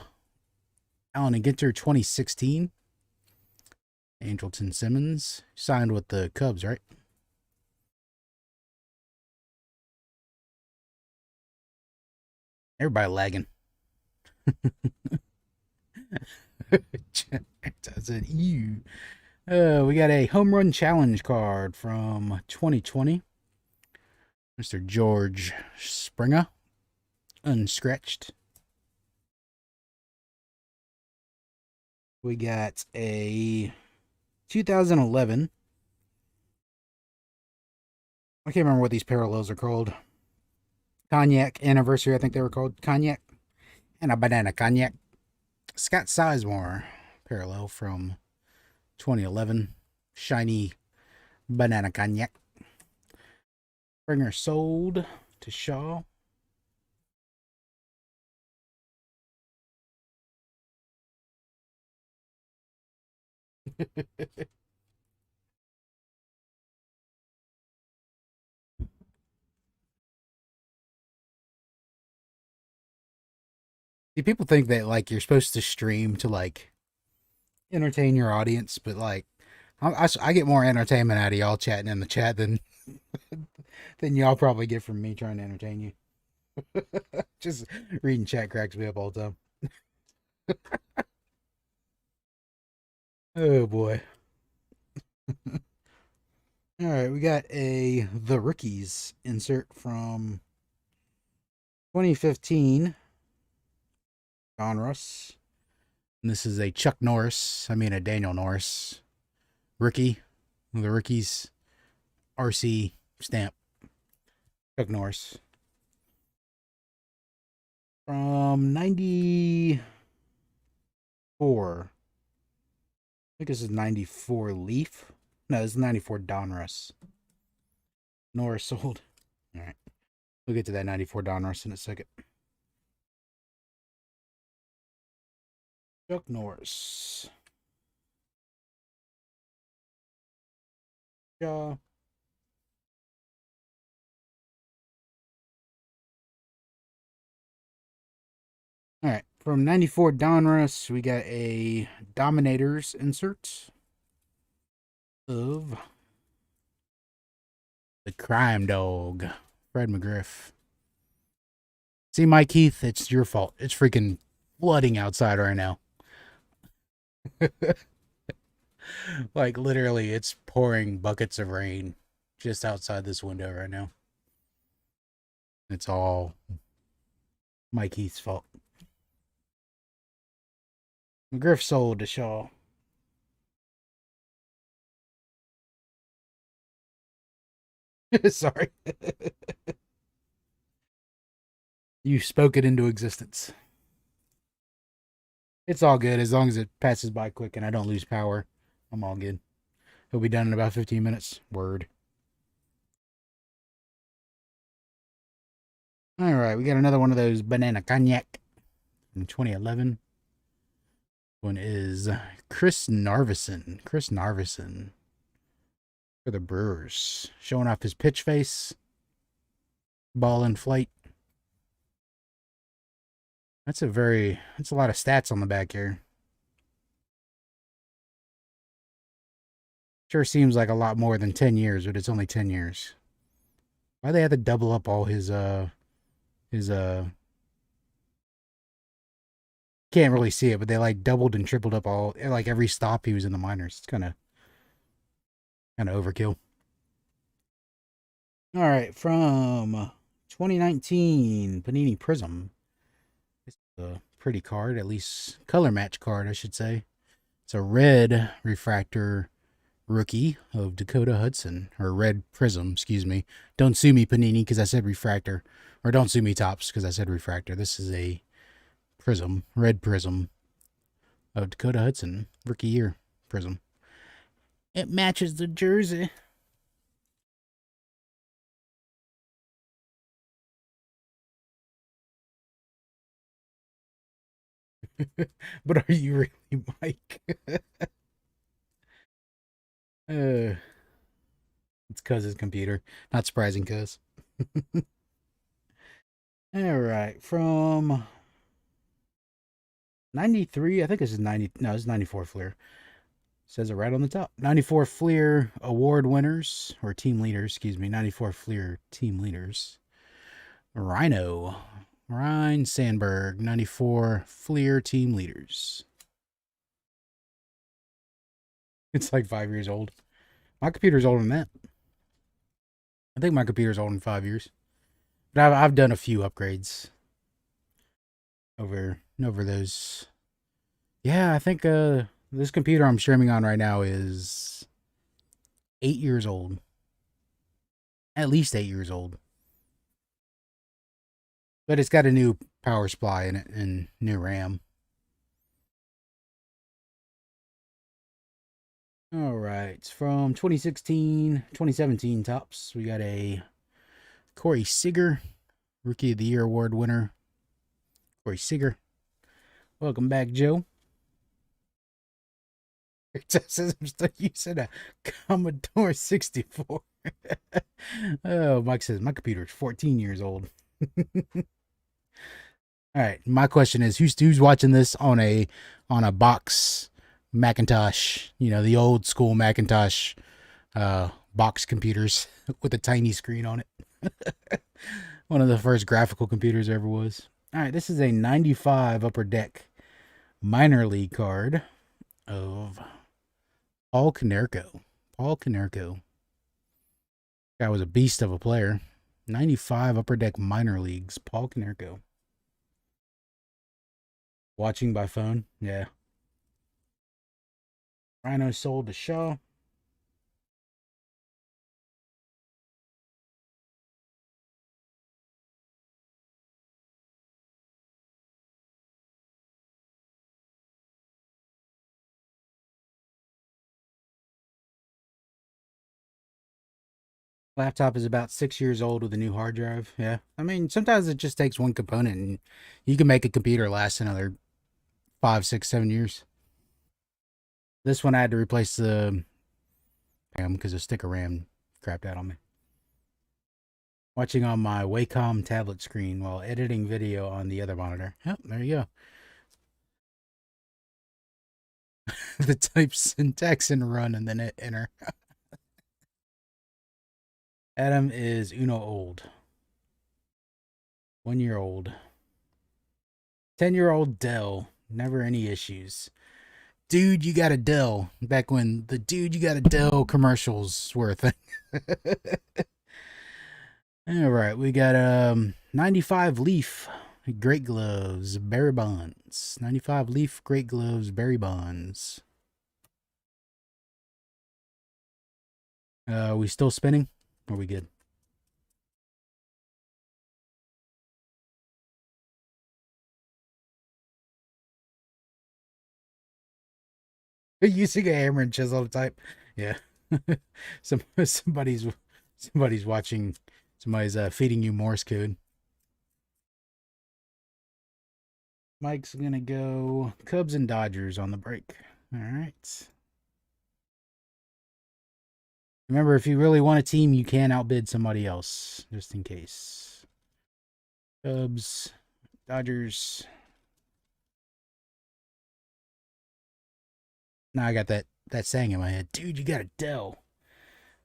Allen and Ginter 2016. Andrelton Simmons signed with the Cubs, right? Everybody lagging. Does it you? We got a home run challenge card from 2020. Mr. George Springer, unscratched. We got a 2011. I can't remember what these parallels are called. Cognac anniversary, I think they were called. Cognac and a banana cognac. Scott Sizemore parallel from 2011. Shiny banana cognac. Springer sold to Shaw. See, people think that like you're supposed to stream to like entertain your audience, but like I get more entertainment out of y'all chatting in the chat than y'all probably get from me trying to entertain you. Just reading chat cracks me up all the time. Oh boy. All right, we got a The Rookies insert from 2015. Don Russ. And this is a a Daniel Norris rookie. The Rookies RC stamp. Chuck Norris. From 94. I think this is 94 Leaf. No, this is 94 Donruss. Norris sold. All right. We'll get to that 94 Donruss in a second. Chuck Norris. Shaw. All right. From 94 Donruss, we got a Dominators insert of the Crime Dog, Fred McGriff. See, Mike Heath, it's your fault. It's freaking flooding outside right now. Like, literally, it's pouring buckets of rain just outside this window right now. It's all Mike Heath's fault. McGriff sold to Shaw. Sorry. You spoke it into existence. It's all good as long as it passes by quick and I don't lose power. I'm all good. He'll be done in about 15 minutes. Word. All right, we got another one of those banana cognac from 2011. One is Chris Narveson. Chris Narveson for the Brewers, showing off his pitch face. Ball in flight. That's a lot of stats on the back here. Sure seems like a lot more than 10 years, but it's only 10 years. Why they had to double up all his can't really see it, but they like doubled and tripled up all like every stop he was in the minors. It's kind of overkill. All right, from 2019 Panini Prism. It's a pretty card, at least color match card, I should say. It's a red refractor rookie of Dakota Hudson, or red prism, excuse me. Don't sue me, Panini, because I said refractor, or don't sue me, Topps, because I said refractor. This is a prism, red prism of Dakota Hudson, rookie year prism. It matches the jersey. But are you really, Mike? uh, it's cuz his computer. Not surprising, cuz. All right, from 93, I think this is 90. No, it's 94 Fleer. Says it right on the top. 94 Fleer award winners, or team leaders, excuse me. 94 Fleer team leaders. Rhino. Ryan Sandberg. 94 Fleer team leaders. It's like 5 years old. My computer's older than that. I think my computer's older than 5 years. But I've done a few upgrades over those. Yeah, I think this computer I'm streaming on right now is 8 years old. At least 8 years old. But it's got a new power supply in it and new RAM. All right. From 2017 Topps, we got a Corey Seager, Rookie of the Year award winner. Corey Seager. Welcome back, Joe. It says I'm still using a Commodore 64. Oh, Mike says my computer is 14 years old. All right, my question is, who's watching this on a box Macintosh? You know, the old school Macintosh box computers with a tiny screen on it. One of the first graphical computers ever was. All right, this is a 95 Upper Deck minor league card of Paul Konerko. Paul Konerko. Guy was a beast of a player. 95 Upper Deck minor leagues. Paul Konerko. Watching by phone? Yeah. Rhino sold to Shaw. Laptop is about 6 years old with a new hard drive. Yeah. I mean, sometimes it just takes one component and you can make a computer last another 5, 6, 7 years. This one I had to replace the RAM because the sticker RAM crapped out on me. Watching on my Wacom tablet screen while editing video on the other monitor. Yep, there you go. The type syntax and run and then hit enter. Adam is Uno old. 1 year old. 10-year-old Dell. Never any issues. Dude, you got a Dell. Back when the dude, you got a Dell commercials were a thing. All right, we got 95 Leaf Great Gloves Barry Bonds. 95 Leaf Great Gloves Barry Bonds. We still spinning? Or are we good? Using a hammer and chisel type. Yeah. somebody's watching. Somebody's feeding you Morse code. Mike's gonna go Cubs and Dodgers on the break. All right. Remember, if you really want a team, you can outbid somebody else, just in case. Cubs, Dodgers. Now I got that saying in my head. Dude, you got a Dell.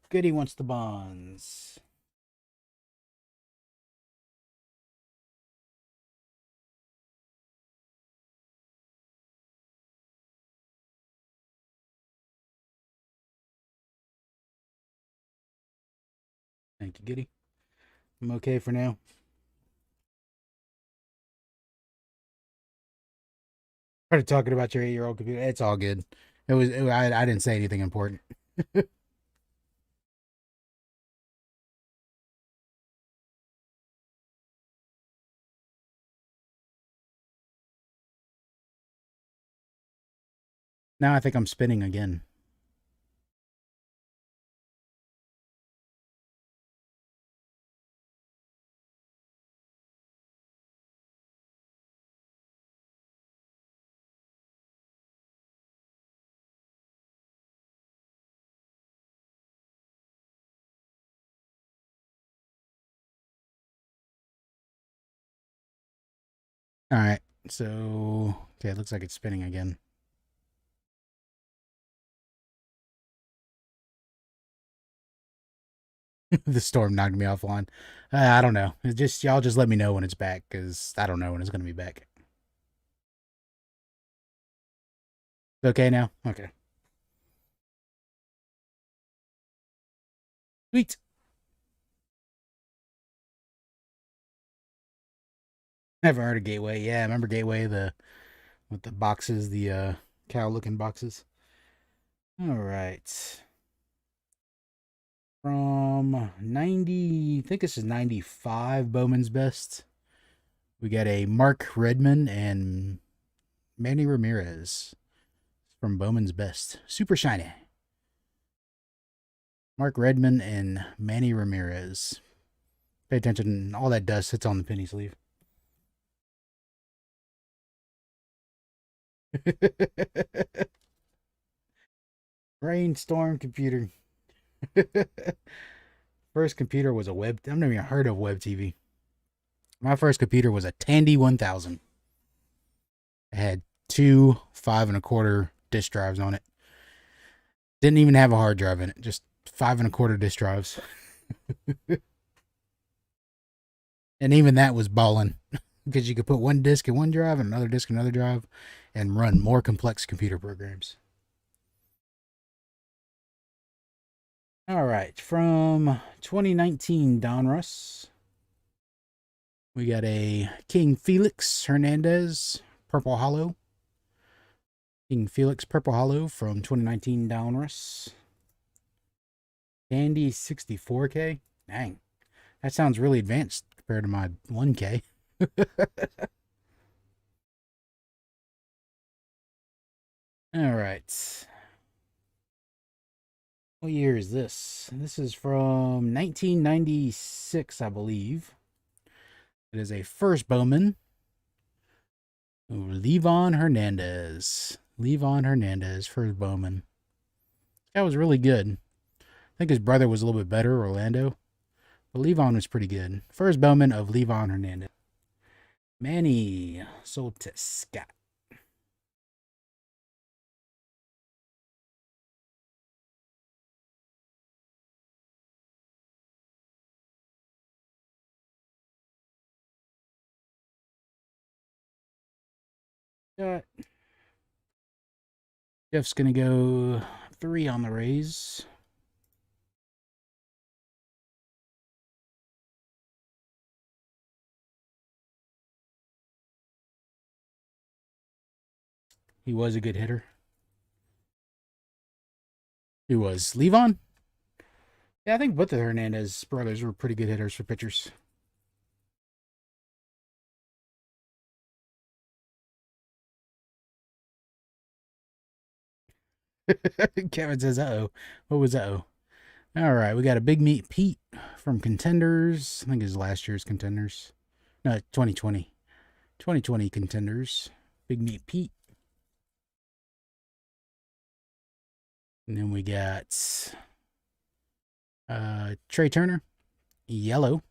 Goody wants the bonds. Thank you, Goody. I'm okay for now. Started talking about your 8-year-old computer. It's all good. I didn't say anything important. Now I think I'm spinning again. All right. So, okay, it looks like it's spinning again. The storm knocked me offline. I don't know. Y'all just let me know when it's back, because I don't know when it's going to be back. Okay now? Okay. Sweet. Never heard of Gateway. Yeah, I remember Gateway, with the boxes, the cow looking boxes. All right. From 90, I think this is 95 Bowman's Best. We got a Mark Redman and Manny Ramirez from Bowman's Best. Super shiny. Mark Redman and Manny Ramirez. Pay attention, all that dust hits on the penny sleeve. Rainstorm computer. First computer was a web. I've never even heard of web TV. My first computer was a Tandy 1000. It had two 5 1/4 disk drives on it. Didn't even have a hard drive in it. Just 5 1/4 disk drives. And even that was balling because you could put one disk in one drive and another disk in another drive and run more complex computer programs. All right, from 2019 Donruss, we got a King Felix Hernandez Purple Hollow. King Felix Purple Hollow from 2019 Donruss. Candy 64K. Dang, that sounds really advanced compared to my 1K. All right. What year is this? This is from 1996, I believe. It is a first Bowman. Levon Hernandez. Levon Hernandez for his Bowman. That was really good. I think his brother was a little bit better, Orlando. But Levon was pretty good. First Bowman of Levon Hernandez. Manny sold to Scott. Scott. Jeff's going to go 3 on the Rays. He was a good hitter. He was. Levon? Yeah, I think both of the Hernandez brothers were pretty good hitters for pitchers. Kevin says, uh-oh. What was uh-oh? All right, we got a Big Meat Pete from Contenders. I think it's last year's Contenders. No, 2020. 2020 Contenders. Big Meat Pete. And then we got Trey Turner. Yellow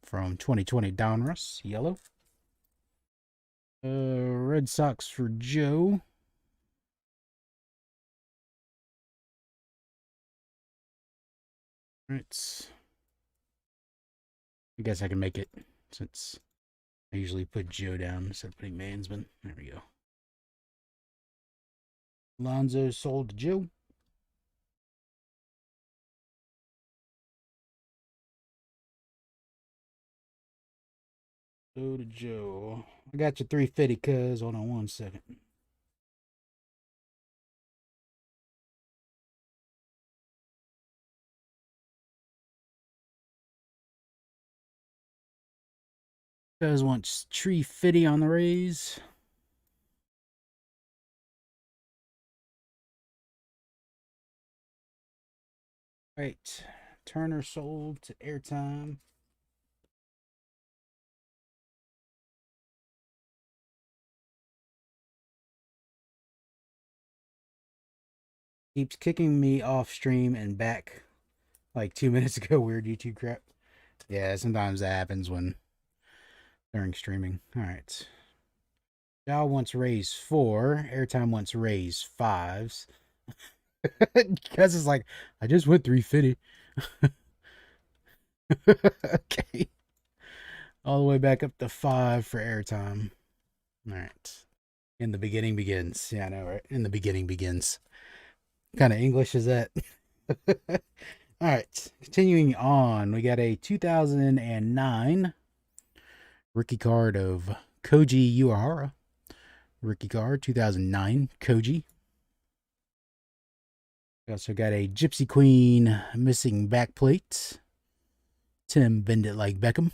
from 2020 Donruss. Yellow. Red Sox for Joe. Right. I guess I can make it since I usually put Joe down instead of putting Mansman. There we go. Lonzo sold to Joe. Go to Joe. I got your 350, cuz. Hold on 1 second. Cuz wants tree fitty on the Rays. Right. Turner sold to airtime. Keeps kicking me off stream and back like 2 minutes ago. Weird YouTube crap. Yeah, sometimes that happens when during streaming. All right. Y'all wants raise 4. Airtime wants raise 5s. Because it's like, I just went 350. Okay. All the way back up to 5 for airtime. All right. In the beginning begins. Yeah, I know, right? In the beginning begins. What kind of English is that? All right. Continuing on, we got a 2009 rookie card of Koji Uehara. Rookie card, 2009, Koji. We also got a Gypsy Queen missing backplate. Tim Bend It Like Beckham.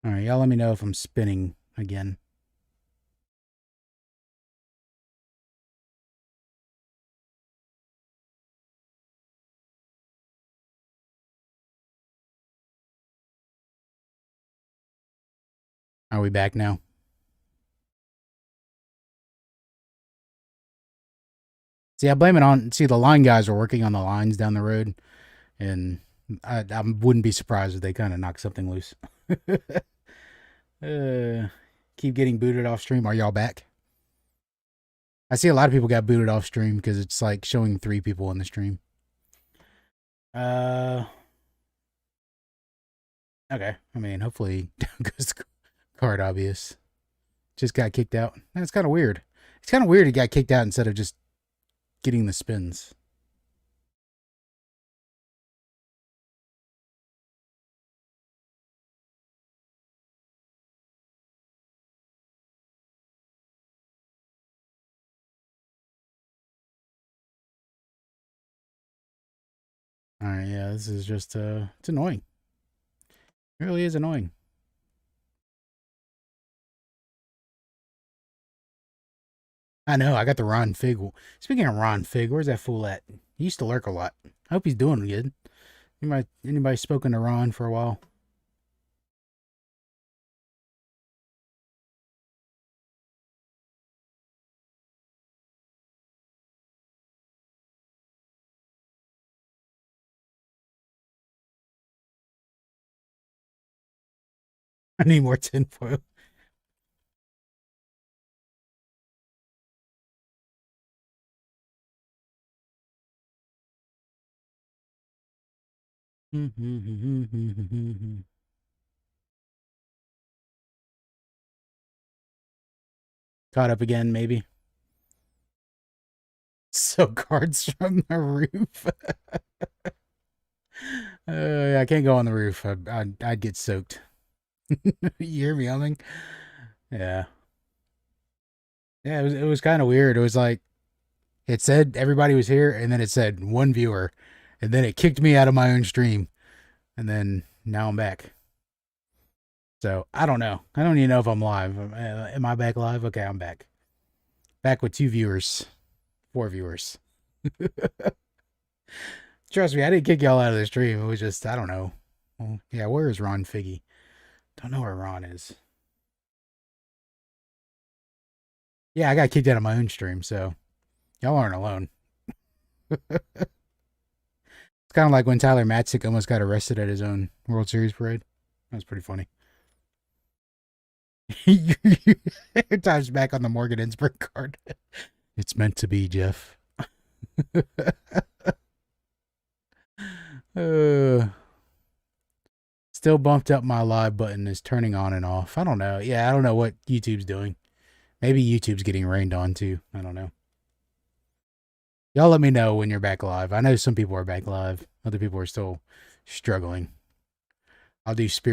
All right, y'all let me know if I'm spinning again. Are we back now? See, I blame it on. See, the line guys are working on the lines down the road, and I wouldn't be surprised if they kind of knock something loose. Keep getting booted off stream. Are y'all back? I see a lot of people got booted off stream because it's like showing 3 people on the stream. Okay. I mean, hopefully down goes the card obvious. Just got kicked out. That's kind of weird. It's kind of weird he got kicked out instead of just getting the spins. All right, yeah, this is just it's annoying. It really is annoying. I know. I got the Ron Fig. Speaking of Ron Fig, where's that fool at? He used to lurk a lot. I hope he's doing good. Anybody spoken to Ron for a while? I need more tinfoil. Caught up again, maybe. So cards from the roof. I can't go on the roof. I'd get soaked. You hear me humming? Yeah. Yeah, it was kind of weird. It was like it said everybody was here, and then it said one viewer, and then it kicked me out of my own stream, and then now I'm back. So I don't know. I don't even know if I'm live. Am I back live? Okay, I'm back. Back with 2 viewers, 4 viewers. Trust me, I didn't kick y'all out of the stream. It was just I don't know. Well, yeah, where is Ron Figgy? Don't know where Ron is. Yeah, I got kicked out of my own stream, so y'all aren't alone. It's kind of like when Tyler Matzik almost got arrested at his own World Series parade. That was pretty funny. Your time's back on the Morgan Innsbruck card. It's meant to be, Jeff. uh, Still bumped up my live button is turning on and off. I don't know. Yeah, I don't know what YouTube's doing. Maybe YouTube's getting rained on too. I don't know. Y'all let me know when you're back live. I know some people are back live. Other people are still struggling. I'll do spirit.